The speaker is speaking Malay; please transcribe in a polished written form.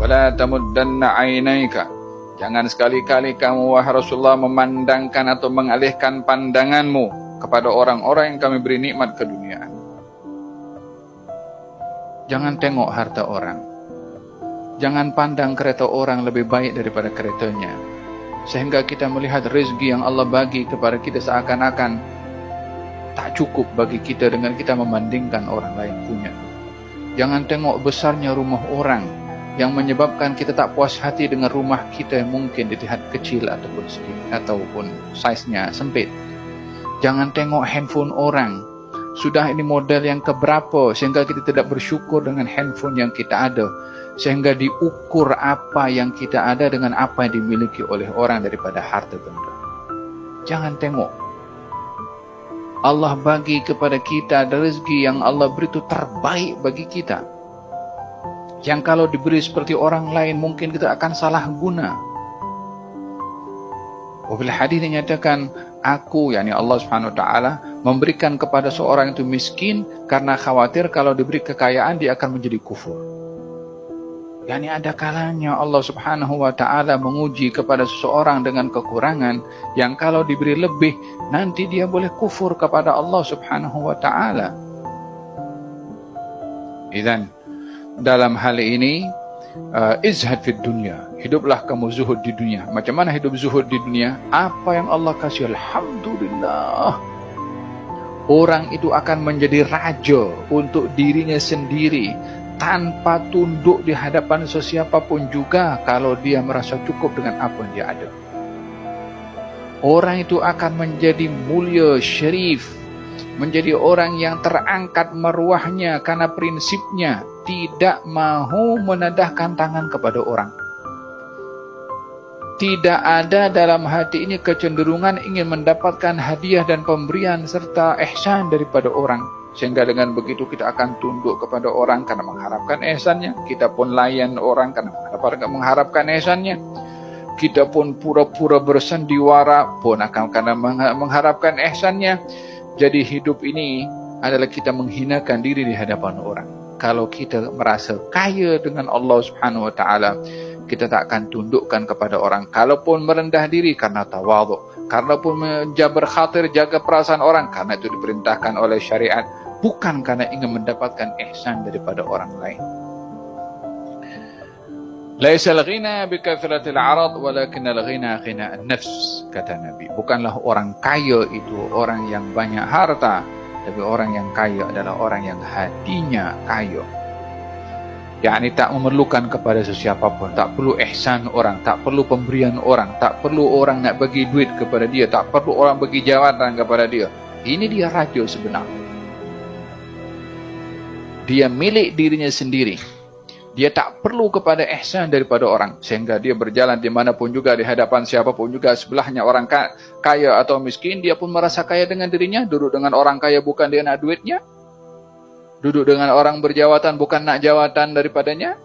Wala tamuddanna 'ainaika. Jangan sekali-kali kamu wahai Rasulullah memandangkan atau mengalihkan pandanganmu kepada orang-orang yang kami beri nikmat keduniaan. Jangan tengok harta orang. Jangan pandang kereta orang lebih baik daripada keretanya, sehingga kita melihat rezeki yang Allah bagi kepada kita seakan-akan tak cukup bagi kita dengan kita membandingkan orang lain punya. Jangan tengok besarnya rumah orang yang menyebabkan kita tak puas hati dengan rumah kita yang mungkin dilihat kecil ataupun sedikit ataupun saiz-nya sempit. Jangan tengok handphone orang, sudah ini model yang keberapa sehingga kita tidak bersyukur dengan handphone yang kita ada, sehingga diukur apa yang kita ada dengan apa yang dimiliki oleh orang daripada harta benda. Jangan tengok Allah bagi kepada kita rezeki yang Allah beri itu terbaik bagi kita, yang kalau diberi seperti orang lain mungkin kita akan salah guna. Wabil hadis dinyatakan, aku, yakni Allah Subhanahu wa taala, memberikan kepada seorang itu miskin karena khawatir kalau diberi kekayaan dia akan menjadi kufur. yakni ada kalanya Allah Subhanahu wa taala menguji kepada seseorang dengan kekurangan yang kalau diberi lebih nanti dia boleh kufur kepada Allah Subhanahu wa taala. Idzan dalam hal ini izhad fid dunya, hiduplah kamu zuhud di dunia. Macam mana hidup zuhud di dunia? Apa yang Allah kasih, alhamdulillah. Orang itu akan menjadi raja untuk dirinya sendiri tanpa tunduk di hadapan sesiapapun juga kalau dia merasa cukup dengan apa yang dia ada. Orang itu akan menjadi mulia, syarif, menjadi orang yang terangkat maruahnya karena prinsipnya tidak mahu menadahkan tangan kepada orang. Tidak ada dalam hati ini kecenderungan ingin mendapatkan hadiah dan pemberian serta ihsan daripada orang. Sehingga dengan begitu kita akan tunduk kepada orang karena mengharapkan ihsannya. Kita pun layan orang karena mengharapkan ihsannya. Kita pun pura-pura bersandiwara pun akan karena mengharapkan ihsannya. Jadi hidup ini adalah kita menghinakan diri di hadapan orang. Kalau kita merasa kaya dengan Allah Subhanahu wa taala, kita tak akan tundukkan kepada orang. Kalaupun merendah diri karena tawadhu, kalaupun menjabar khatir, jaga perasaan orang karena itu diperintahkan oleh syariat, bukan karena ingin mendapatkan ihsan daripada orang lain. Laisal ghina bi kathratil 'arad walakinnal ghina ghina an-nafs, kata Nabi. Bukanlah orang kaya itu orang yang banyak harta, tapi orang yang kaya adalah orang yang hatinya kaya. yakni tak memerlukan kepada sesiapapun, tak perlu ihsan orang, tak perlu pemberian orang, tak perlu orang nak bagi duit kepada dia, tak perlu orang bagi jawatan kepada dia. Ini dia raja sebenar. Dia milik dirinya sendiri. Dia tak perlu kepada ihsan daripada orang, sehingga dia berjalan dimanapun juga, di hadapan siapapun juga, sebelahnya orang kaya atau miskin, dia pun merasa kaya dengan dirinya. Duduk dengan orang kaya bukan dia nak duitnya, duduk dengan orang berjawatan bukan nak jawatan daripadanya.